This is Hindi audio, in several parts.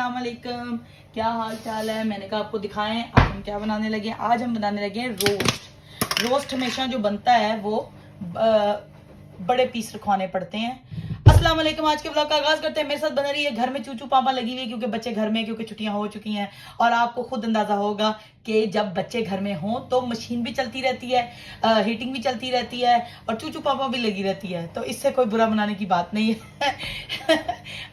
अस्सलाम वालेकुम, क्या हाल चाल है। मैंने कहा आपको दिखाएं आज हम क्या बनाने लगे हैं। आज हम बनाने लगे हैं रोस्ट। रोस्ट हमेशा जो बनता है वो बड़े पीस रखवाने पड़ते हैं। अस्सलाम वालेकुम, आज के ब्लॉग का आगाज करते हैं। मेरे साथ बना रही है। घर में चूचू पापा लगी हुई है क्योंकि बच्चे घर में, क्योंकि छुट्टियां हो चुकी हैं। और आपको खुद अंदाजा होगा कि जब बच्चे घर में हों तो मशीन भी चलती रहती है, हीटिंग भी चलती रहती है और चूचू पापा भी लगी रहती है, तो इससे कोई बुरा बनाने की बात नहीं है।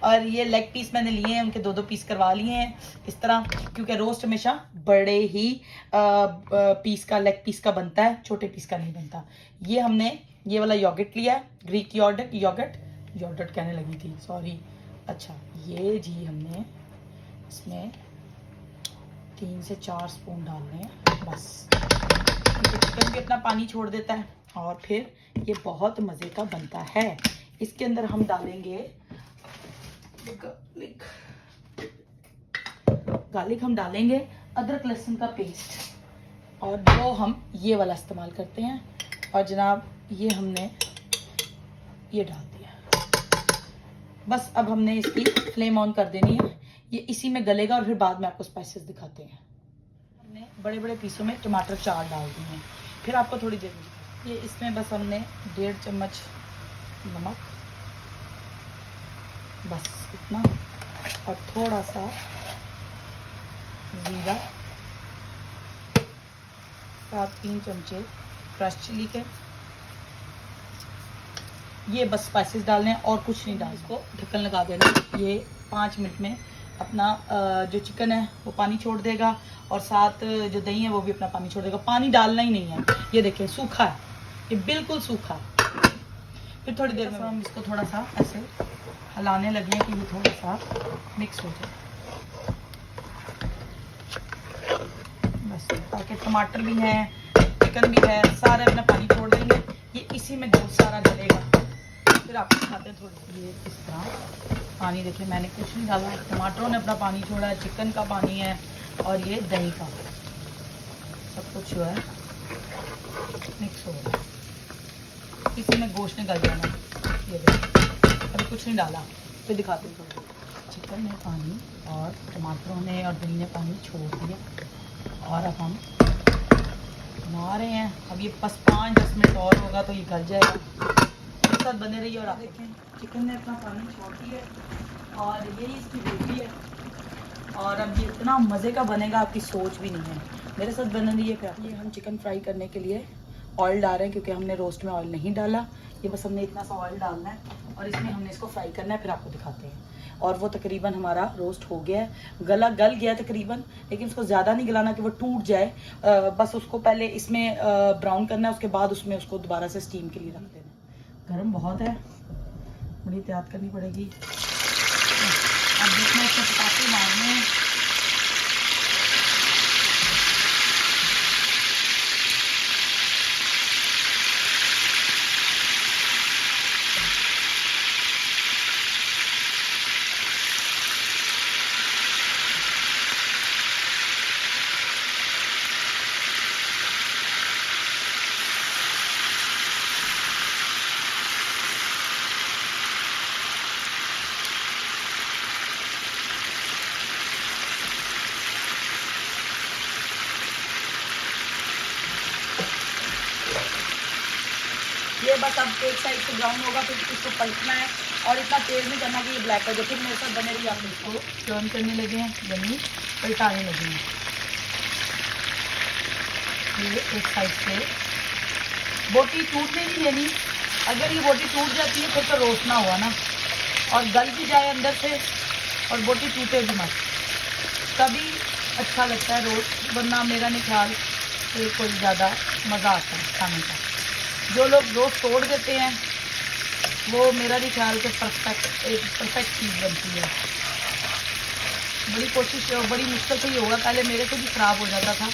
और ये लेग पीस मैंने लिए हैं, उनके दो दो पीस करवा लिए हैं इस तरह, क्योंकि रोस्ट हमेशा बड़े ही पीस का, लेग पीस का बनता है, छोटे पीस का नहीं बनता। ये हमने ये वाला योगर्ट लिया है, ग्रीक योगर्ट कहने लगी थी, सॉरी। अच्छा, ये जी हमने इसमें 3 से 4 स्पून डालने हैं बस, क्योंकि चिकन भी अपना पानी छोड़ देता है और फिर ये बहुत मज़े का बनता है। इसके अंदर हम डालेंगे गार्लिक, हम डालेंगे अदरक लहसुन का पेस्ट, और वो हम ये वाला इस्तेमाल करते हैं। और जनाब ये हमने ये डाल दिया बस। अब हमने इसकी फ्लेम ऑन कर देनी है, ये इसी में गलेगा और फिर बाद में आपको स्पाइसेस दिखाते हैं। हमने बड़े बड़े पीसों में टमाटर 4 डाल दिए हैं, फिर आपको थोड़ी देर में ये इसमें बस हमने 1.5 चम्मच नमक, बस इतना, और थोड़ा सा जीरा, 3 चमचे क्रश चिली के, ये बस स्पाइसेस डालने हैं और कुछ नहीं डालना। इसको ढक्कन लगा देना, ये 5 मिनट में अपना जो चिकन है वो पानी छोड़ देगा और साथ जो दही है वो भी अपना पानी छोड़ देगा। पानी डालना ही नहीं है, ये देखिए सूखा है, ये बिल्कुल सूखा है। फिर थोड़ी देर में हम इसको थोड़ा सा ऐसे हिलाने लगे हैं कि ये थोड़ा सा मिक्स हो जाए बस, ताकि टमाटर भी हैं, चिकन भी है, सारे अपना पानी छोड़ देंगे। ये इसी में गोश्त सारा डलेगा, फिर आप खाते हैं थोड़ी। ये इस तरह पानी देखिए, मैंने कुछ नहीं डाला, टमाटरों ने अपना पानी छोड़ा है, चिकन का पानी है और ये दही का, सब कुछ जो है मिक्स हो रहा है। इसी में गोश्त ने गल जाना। ये देखिए अभी कुछ नहीं डाला, फिर दिखाते हैं थोड़ा। चिकन ने पानी और टमाटरों ने और दही ने पानी छोड़ दिया और अब हम बना रहे हैं। अब ये बस 5-10 मिनट और होगा तो ये गल जाएगा। एक साथ बने रहिए। और आप देखें चिकन ने अपना पानी छोड़ दिया और यही इसकी ब्यूटी है। और अब ये इतना मज़े का बनेगा आपकी सोच भी नहीं है। मेरे साथ बन रही है। फिर ये हम चिकन फ्राई करने के लिए ऑयल डाल रहे हैं, क्योंकि हमने रोस्ट में ऑयल नहीं डाला। ये बस हमने इतना सा ऑयल डालना है और इसमें हमने इसको फ्राई करना है, फिर आपको दिखाते हैं। और वो तकरीबन हमारा रोस्ट हो गया है, गल गया तकरीबन, लेकिन उसको ज़्यादा नहीं गलाना कि वो टूट जाए। बस उसको पहले इसमें ब्राउन करना है, उसके बाद उसमें उसको दोबारा से स्टीम के लिए रख देना। गर्म बहुत है, बड़ी एहतियात करनी पड़ेगी। अब देखना, इसमें पटाखे मारने हैं। ये बस अब एक साइड से ब्राउन होगा, फिर इसको पलटना है और इतना तेज नहीं करना कि ये ब्लैक हो जाए। फिर मेरे साथ बने रही, आप इसको टर्न करने लगे हैं, यानी पलटाने लगे हैं। ये एक साइड से बोटी टूटने नहीं देनी, अगर ये बोटी टूट जाती है फिर तो रोस्ट ना हुआ ना, और गल भी जाए अंदर से और बोटी टूटे भी मत, तभी अच्छा लगता है रोस्ट। वरना मेरा नहीं ख्याल कि कोई ज़्यादा मज़ा आता है खाने का। जो लोग रोस्ट तोड़ देते हैं वो मेरा भी ख्याल के परफेक्ट चीज़ बनती है। बड़ी कोशिश, बड़ी मुश्किल से ही होगा। पहले मेरे से भी ख़राब हो जाता था,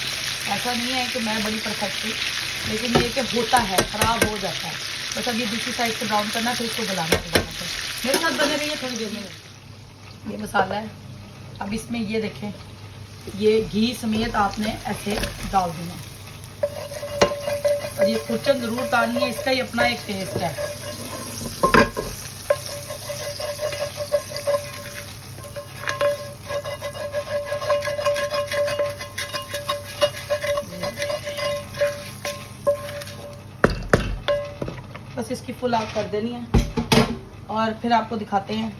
ऐसा नहीं है कि मैं बड़ी परफेक्ट थी, लेकिन ये कि होता है, ख़राब हो जाता है। बस अब ये दूसरी साइड से ब्राउन करना, फिर इसको गलाना पड़ेगा। मेरे साथ बने रहिए, थोड़ी देर में। ये मसाला है, अब इसमें ये देखें, ये घी समेत आपने ऐसे डाल देना और ये खुरचन ज़रूर तानी है, इसका ही अपना एक टेस्ट है। बस इसकी फुल आग कर देनी है और फिर आपको दिखाते हैं।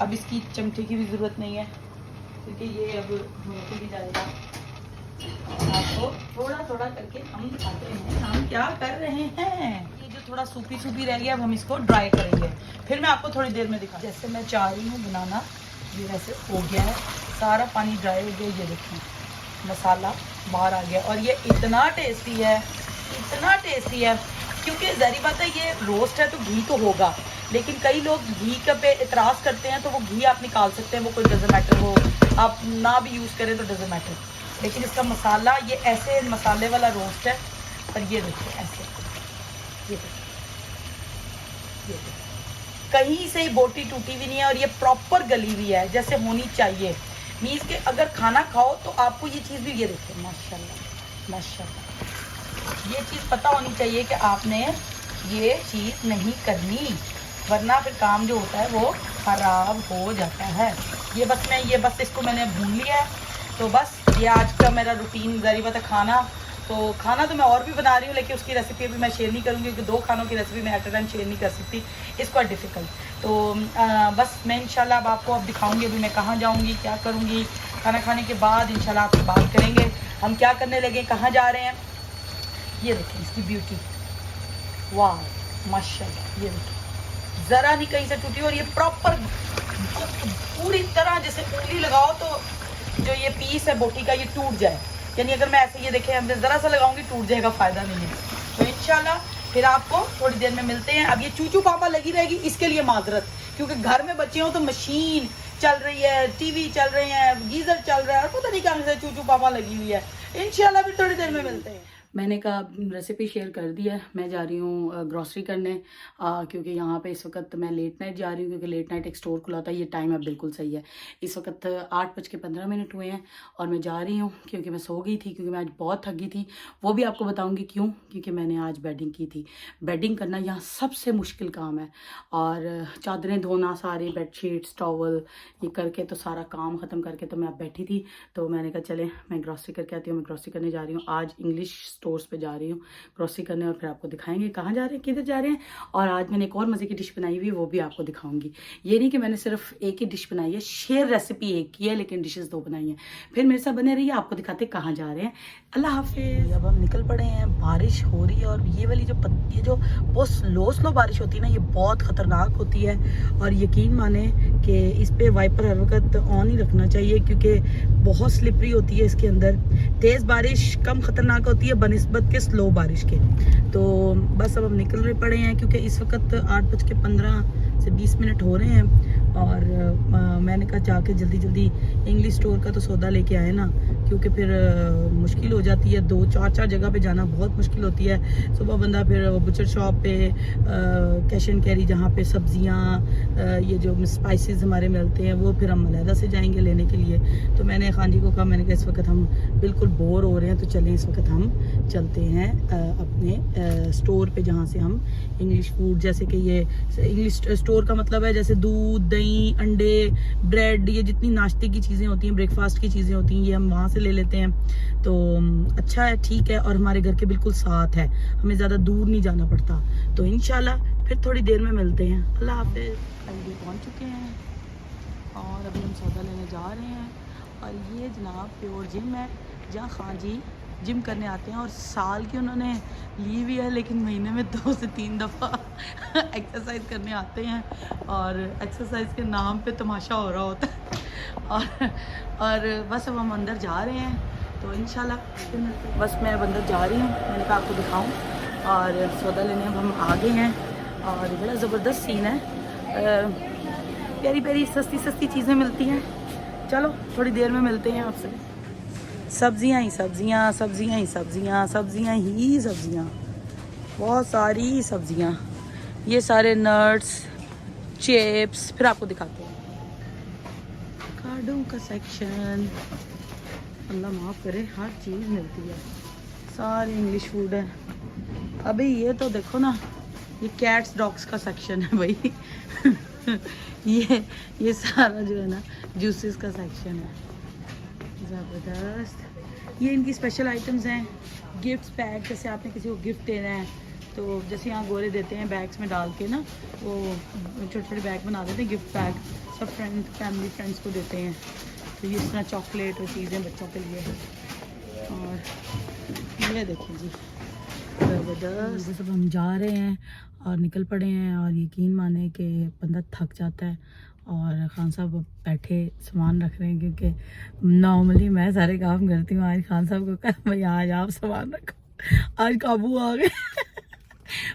अब इसकी चमचे की भी ज़रूरत नहीं है क्योंकि ये अब होते भी जाएगा। आपको थोड़ा थोड़ा करके हम दिखाते हैं हम क्या कर रहे हैं। ये जो थोड़ा सूखी सूखी रह गया अब हम इसको ड्राई करेंगे, फिर मैं आपको थोड़ी देर में दिखा। जैसे मैं चाह रही हूँ बनाना, ये वैसे हो गया है, सारा पानी ड्राई हो गया। ये देखें मसाला बाहर आ गया और ये इतना टेस्टी है, इतना टेस्टी है। क्योंकि ज़ाहिर बात है ये रोस्ट है तो घी तो होगा, लेकिन कई लोग घी का पे इतराज़ करते हैं तो वो घी आप निकाल सकते हैं, वो कोई डज़न्ट मैटर, वो आप ना भी यूज़ करें तो डज़न्ट मैटर। लेकिन इसका मसाला ये ऐसे मसाले वाला रोस्ट है। और ये देखिए ऐसे, ये देखिए, ये देखिए कहीं से ही बोटी टूटी भी नहीं है और ये प्रॉपर गली हुई है जैसे होनी चाहिए। मीन्स के अगर खाना खाओ तो आपको ये चीज़ भी, ये देखिए माशाल्लाह माशाल्लाह, ये चीज़ पता होनी चाहिए कि आपने ये चीज़ नहीं करनी, वरना फिर काम जो होता है वो ख़राब हो जाता है। ये बस इसको मैंने भून लिया है। तो बस ये आज का मेरा रूटीन ज़ाहिर बात है खाना तो मैं और भी बना रही हूँ, लेकिन उसकी रेसिपी अभी मैं शेयर नहीं करूँगी क्योंकि 2 खानों की रेसिपी मैं एट अ टाइम शेयर नहीं कर सकती, इट्स क्वाइट डिफ़िकल्ट। तो बस मैं इंशाल्लाह अब आपको अब दिखाऊँगी अभी मैं कहाँ जाऊँगी, क्या करूँगी। खाना खाने के बाद इंशाल्लाह आपसे बात करेंगे हम क्या करने लगे, कहाँ जा रहे हैं। ये देखिए इसकी ब्यूटी, वाह माशाल्लाह, ये देखिए ज़रा नहीं कहीं से टूटी और ये प्रॉपर पूरी तरह जैसे उंगली लगाओ तो जो ये पीस है बोटी का ये टूट जाए। यानी अगर मैं ऐसे ये देखें हम ज़रा सा लगाऊंगी टूट जाएगा, फ़ायदा नहीं है। तो इंशाल्लाह फिर आपको थोड़ी देर में मिलते हैं। अब ये चूचू पापा लगी रहेगी, इसके लिए माजरत, क्योंकि घर में बच्चे हो तो मशीन चल रही है, टीवी चल रहे हैं, गीज़र चल रहा है और पता नहीं कहाँ से चूचू पापा लगी हुई है। इंशाल्लाह फिर थोड़ी देर में मिलते हैं। मैंने कहा रेसिपी शेयर कर दी है। मैं जा रही हूँ ग्रॉसरी करने क्योंकि यहाँ पे इस वक्त मैं लेट नाइट जा रही हूँ क्योंकि लेट नाइट एक स्टोर खुला था। ये टाइम अब बिल्कुल सही है, इस वक्त 8:15 हुए हैं और मैं जा रही हूँ क्योंकि मैं सो गई थी, क्योंकि मैं आज बहुत थक गई थी। वो भी आपको बताऊँगी क्यों, क्योंकि मैंने आज बेडिंग की थी। बेडिंग करना यहाँ सबसे मुश्किल काम है और चादरें धोना, सारे बेडशीट्स टॉवल ये करके तो सारा काम ख़त्म करके तो मैं अब बैठी थी। तो मैंने कहा चले मैं ग्रॉसरी करके आती हूँ। मैं ग्रॉसरी करने जा रही हूँ आज, इंग्लिश स्टोर्स पे जा रही हूँ ग्रॉसरी करने और फिर आपको दिखाएंगे कहाँ जा रहे हैं, किधर जा रहे हैं। और आज मैंने एक और मज़े की डिश बनाई हुई है, वो भी आपको दिखाऊंगी। ये नहीं कि मैंने सिर्फ एक ही डिश बनाई है, शेयर रेसिपी एक की है लेकिन डिशेस 2 बनाई हैं। फिर मेरे साथ बने रहिए, आपको दिखाते कहाँ जा रहे हैं। अल्लाह हाफिज़। अब हम निकल पड़े हैं, बारिश हो रही है और ये वाली जो ये जो बहुत स्लो बारिश होती है ना, ये बहुत ख़तरनाक होती है। और यकीन माने कि इस पर वाइपर हर वक्त ऑन ही रखना चाहिए क्योंकि बहुत स्लिपरी होती है इसके अंदर। तेज़ बारिश कम ख़तरनाक होती है बनिस्बत के स्लो बारिश के। तो बस अब हम निकल रहे पड़े हैं क्योंकि इस वक्त 8:15 से 20 मिनट हो रहे हैं और मैंने कहा जाके जल्दी इंग्लिश स्टोर का तो सौदा लेके आए ना, क्योंकि फिर मुश्किल हो जाती है, 2-4 जगह पे जाना बहुत मुश्किल होती है। सुबह बंदा फिर बुचर शॉप पे कैश एंड कैरी जहाँ पे सब्जियाँ ये जो स्पाइसेस हमारे मिलते हैं वो फिर हम अलहदा से जाएंगे लेने के लिए। तो मैंने खान जी को कहा, मैंने कहा इस वक्त हम बिल्कुल बोर हो रहे हैं तो चलें इस वक्त हम चलते हैं अपने स्टोर पे जहाँ से हम इंग्लिश फूड, जैसे कि ये इंग्लिश स्टोर का मतलब है जैसे दूध दही अंडे ब्रेड, ये जितनी नाश्ते की चीज़ें होती हैं ब्रेकफास्ट की चीज़ें होती हैं ये हम वहाँ से ले लेते हैं। तो अच्छा है, ठीक है, और हमारे घर के बिल्कुल साथ है, हमें ज़्यादा दूर नहीं जाना पड़ता। तो इंशाल्लाह फिर थोड़ी देर में मिलते हैं। अल्लाह हाफिज़। अभी पहुँच चुके हैं और अभी हम सौदा लेने जा रहे हैं। और ये जनाब प्योर जिम है जहाँ खान जी जिम करने आते हैं और साल की उन्होंने ली हुई है, लेकिन महीने में 2 से 3 दफ़ा एक्सरसाइज करने आते हैं और एक्सरसाइज के नाम पे तमाशा हो रहा होता है। और बस अब हम अंदर जा रहे हैं तो इंशाल्लाह बस मैं अब अंदर जा रही हूँ, मैंने कहा आपको दिखाऊँ। और सौदा लेने अब हम आ गए हैं और बड़ा ज़बरदस्त सीन है, प्यारी प्यारी सस्ती चीज़ें मिलती हैं। चलो थोड़ी देर में मिलते हैं आपसे। सब्जियां ही सब्जियां, सब्जियां ही सब्जियां, सब्जियां ही सब्जियां, बहुत सारी सब्जियां, ये सारे नट्स चिप्स। फिर आपको दिखाते हैं कार्डों का सेक्शन, अल्लाह माफ़ करे हर चीज़ मिलती है, सारी इंग्लिश फूड है। अभी ये तो देखो ना, ये कैट्स डॉग्स का सेक्शन है भाई ये सारा जो है ना जूसेस का सेक्शन है, ज़बरदस्त। ये इनकी स्पेशल आइटम्स हैं, गिफ्ट्स पैक, जैसे आपने किसी को गिफ्ट देना है तो जैसे यहाँ गोरे देते हैं बैग्स में डाल के ना, वो छोटे छोटे बैग बना देते हैं, गिफ्ट बैग, सब फ्रेंड फैमिली फ्रेंड्स को देते हैं। तो ये इस तरह चॉकलेट और चीज़ें बच्चों के लिए। और ये देखिए जी, ज़बरदस्त। सब हम जा रहे हैं और निकल पड़े हैं, और यकीन माने कि बंदा थक जाता है। और खान साहब बैठे सामान रख रहे हैं, क्योंकि नॉर्मली मैं सारे काम करती हूँ। आज खान साहब को कहा भाई आज आप सामान रखो, आज काबू आ गए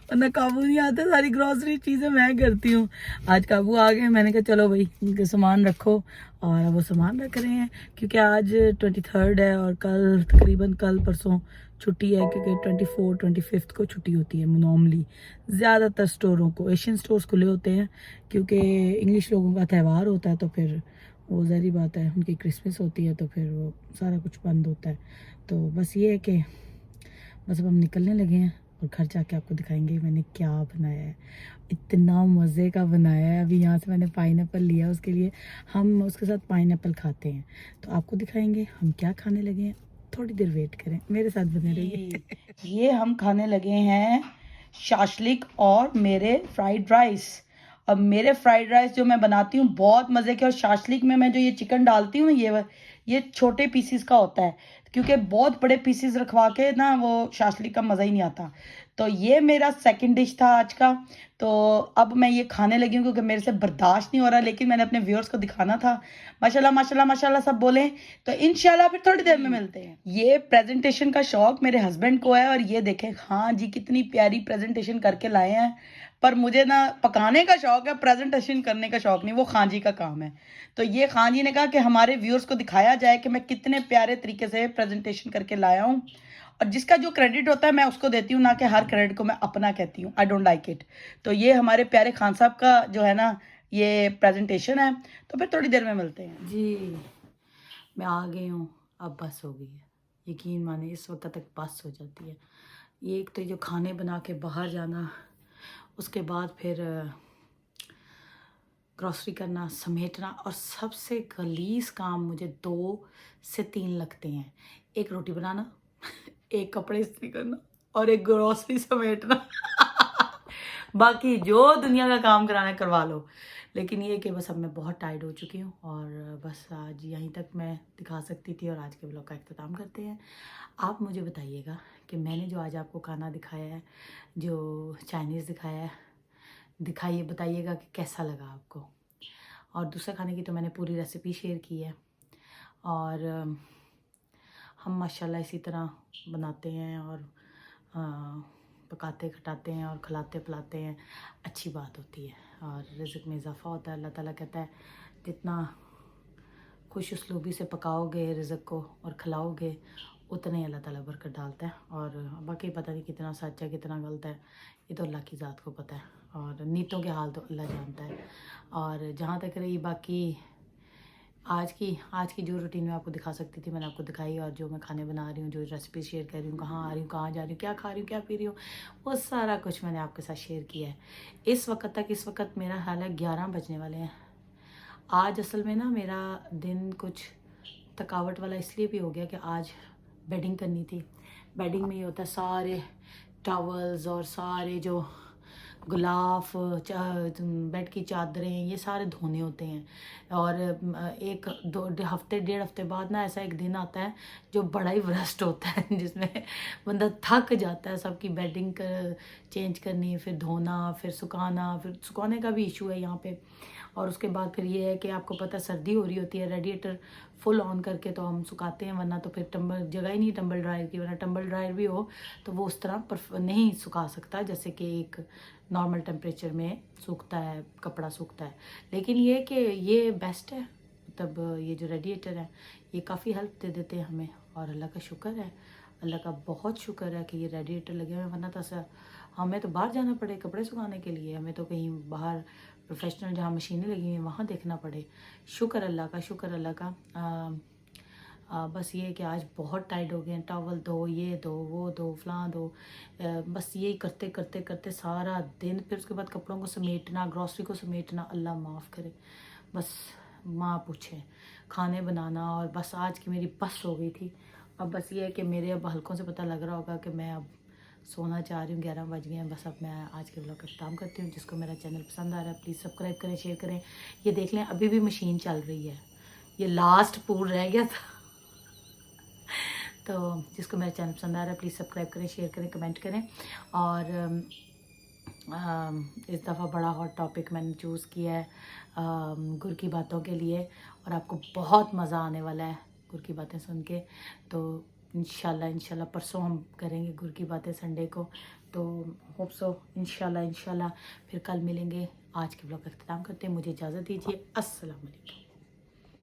वरना काबू नहीं आता, सारी ग्रॉसरी चीज़ें मैं करती हूँ। आज काबू आ गए, मैंने कहा चलो भाई सामान रखो, और वो सामान रख रहे हैं। क्योंकि आज 23 है और कल तकरीबन कल परसों छुट्टी है, क्योंकि 24 25 को छुट्टी होती है नॉर्मली। ज़्यादातर स्टोरों को, एशियन स्टोर्स खुले होते हैं, क्योंकि इंग्लिश लोगों का त्यौहार होता है, तो फिर वो ज़ाहिर बात है उनकी क्रिसमस होती है, तो फिर वो सारा कुछ बंद होता है। तो बस ये है कि बस अब हम निकलने लगे हैं, और घर जाके आपको दिखाएंगे मैंने क्या बनाया है। इतना मज़े का बनाया है। अभी यहाँ से मैंने पाइनएप्पल लिया उसके लिए, हम उसके साथ पाइनएप्पल खाते हैं, तो आपको दिखाएंगे हम क्या खाने लगे हैं। थोड़ी देर वेट करें, मेरे साथ बने रहिए। ये हम खाने लगे हैं शाशलिक और मेरे फ्राइड राइस। अब मेरे फ्राइड राइस जो मैं बनाती हूँ बहुत मज़े के, और शाशलिक में मैं जो ये चिकन डालती हूँ ना, ये छोटे पीसीस का होता है, क्योंकि बहुत बड़े पीसीस रखवा के ना वो शाशलिक का मज़ा ही नहीं आता। तो ये मेरा सेकंड डिश था आज का। तो अब मैं ये खाने लगी हूँ, क्योंकि मेरे से बर्दाश्त नहीं हो रहा, लेकिन मैंने अपने व्यूअर्स को दिखाना था। माशाल्लाह माशाल्लाह माशाल्लाह सब बोले, तो इंशाल्लाह फिर थोड़ी देर में मिलते हैं। ये प्रेजेंटेशन का शौक मेरे हस्बैंड को है, और ये देखें हाँ जी कितनी प्यारी प्रेजेंटेशन करके लाए हैं। पर मुझे ना पकाने का शौक है, प्रेजेंटेशन करने का शौक नहीं, वो खान जी का काम है। तो ये खान जी ने कहा कि हमारे व्यूअर्स को दिखाया जाए कि मैं कितने प्यारे तरीके से प्रेजेंटेशन करके लाया हूँ, और जिसका जो क्रेडिट होता है मैं उसको देती हूँ, ना कि हर क्रेडिट को मैं अपना कहती हूँ। I don't like it. तो ये हमारे प्यारे खान साहब का जो है ना ये प्रेजेंटेशन है। तो फिर थोड़ी देर में मिलते हैं जी। मैं आ गई हूँ, अब बस हो गई है। यकीन माने इस वक्त तक बस हो जाती है। ये एक तो जो खाने बना के बाहर जाना, उसके बाद फिर ग्रॉसरी करना, समेटना, और सबसे गलीज काम मुझे 2 से 3 लगते हैं। एक रोटी बनाना एक कपड़े इस्त्री करना, और एक ग्रॉसरी समेटना बाकी जो दुनिया का काम कराना है करवा लो। लेकिन ये कि बस अब मैं बहुत टायर्ड हो चुकी हूँ, और बस आज यहीं तक मैं दिखा सकती थी, और आज के ब्लॉग का इख्तिताम करते हैं। आप मुझे बताइएगा कि मैंने जो आज आपको खाना दिखाया है, जो चाइनीज़ दिखाया है, दिखाइए, बताइएगा कि कैसा लगा आपको। और दूसरे खाने की तो मैंने पूरी रेसिपी शेयर की है, और हम माशाल्लाह इसी तरह बनाते हैं, और पकाते खटाते हैं, और खिलाते पिलाते हैं। अच्छी बात होती है, और रिज़्क़ में इजाफ़ा होता है। अल्लाह ताला कहता है जितना खुश उसलूबी से पकाओगे रिज़्क़ को और खिलाओगे, उतने ही अल्लाह ताला बरकत डालता है। और बाकी पता नहीं कितना सच है कितना गलत है, ये तो अल्लाह की ज़ात को पता है, और नीतों के हाल तो अल्लाह जानता है। और जहाँ तक रही बाकी आज की जो रूटीन मैं आपको दिखा सकती थी मैंने आपको दिखाई, और जो मैं खाने बना रही हूँ, जो रेसिपी शेयर कर रही हूँ, कहाँ आ रही हूँ, कहाँ जा रही हूँ, क्या खा रही हूँ, क्या पी रही हूँ, वो सारा कुछ मैंने आपके साथ शेयर किया है। इस वक्त मेरा हाल है 11 बजने वाले हैं। आज असल में ना मेरा दिन कुछ थकावट वाला इसलिए भी हो गया कि आज बेडिंग करनी थी। बेडिंग में ये होता है सारे टॉवल्स और सारे जो गुलाफ, बेड की चादरें, ये सारे धोने होते हैं। और एक दो हफ्ते 1.5 हफ्ते बाद ना ऐसा एक दिन आता है जो बड़ा ही वर्स्ट होता है जिसमें बंदा थक जाता है। सबकी बेडिंग चेंज करनी, फिर धोना, फिर सुखाना, फिर सुखाने का भी इशू है यहाँ पे। और उसके बाद फिर ये है कि आपको पता सर्दी हो रही होती है, रेडिएटर फुल ऑन करके तो हम सुखाते हैं, वरना तो फिर जगह ही नहीं टम्बल ड्रायर की। वरना टम्बल ड्रायर भी हो तो वो उस तरह नहीं सुखा सकता जैसे कि एक नॉर्मल टेम्परेचर में सूखता है, कपड़ा सूखता है। लेकिन ये कि ये बेस्ट है, तब ये जो रेडिएटर है ये काफ़ी हेल्प दे देते हैं हमें, और अल्लाह का शुक्र है, अल्लाह का बहुत शुक्र है कि ये रेडिएटर लगे हुए हैं। वरना तो हमें तो बाहर जाना पड़े कपड़े सुखाने के लिए, हमें तो कहीं बाहर प्रोफेशनल जहाँ मशीनें लगी हुई हैं वहाँ देखना पड़े। शुक्र अल्लाह का, शुक्र अल्लाह का। बस ये है कि आज बहुत टाइट हो गए हैं, टॉवल दो, ये दो, वो दो, फलां दो, बस यही करते करते करते सारा दिन। फिर उसके बाद कपड़ों को समेटना, ग्रॉसरी को समेटना, अल्लाह माफ़ करे, बस माँ पूछे, खाने बनाना, और बस आज की मेरी बस हो गई थी। अब बस ये है कि मेरे अब हल्कों से पता लग रहा होगा कि मैं अब सोना चाह रही हूँ, 11 बज गए हैं। बस अब मैं आज के व्लॉग का इख्तिताम करती हूँ। जिसको मेरा चैनल पसंद आ रहा है प्लीज़ सब्सक्राइब करें, शेयर करें। ये देख लें अभी भी मशीन चल रही है, ये लास्ट पूर रह गया था। तो जिसको मेरा चैनल पसंद आ रहा है प्लीज़ सब्सक्राइब करें, शेयर करें, कमेंट करें। और इस दफ़ा बड़ा हॉट टॉपिक मैंने चूज़ किया है गुर की बातों के लिए, और आपको बहुत मज़ा आने वाला है गुर की बातें सुन के। तो इंशाल्लाह परसों हम करेंगे गुर की बातें संडे को। तो होप सो इंशाल्लाह फिर कल मिलेंगे। आज के ब्लॉग का इख्तिताम करते हैं, मुझे इजाज़त दीजिए। अस्सलाम वालेकुम।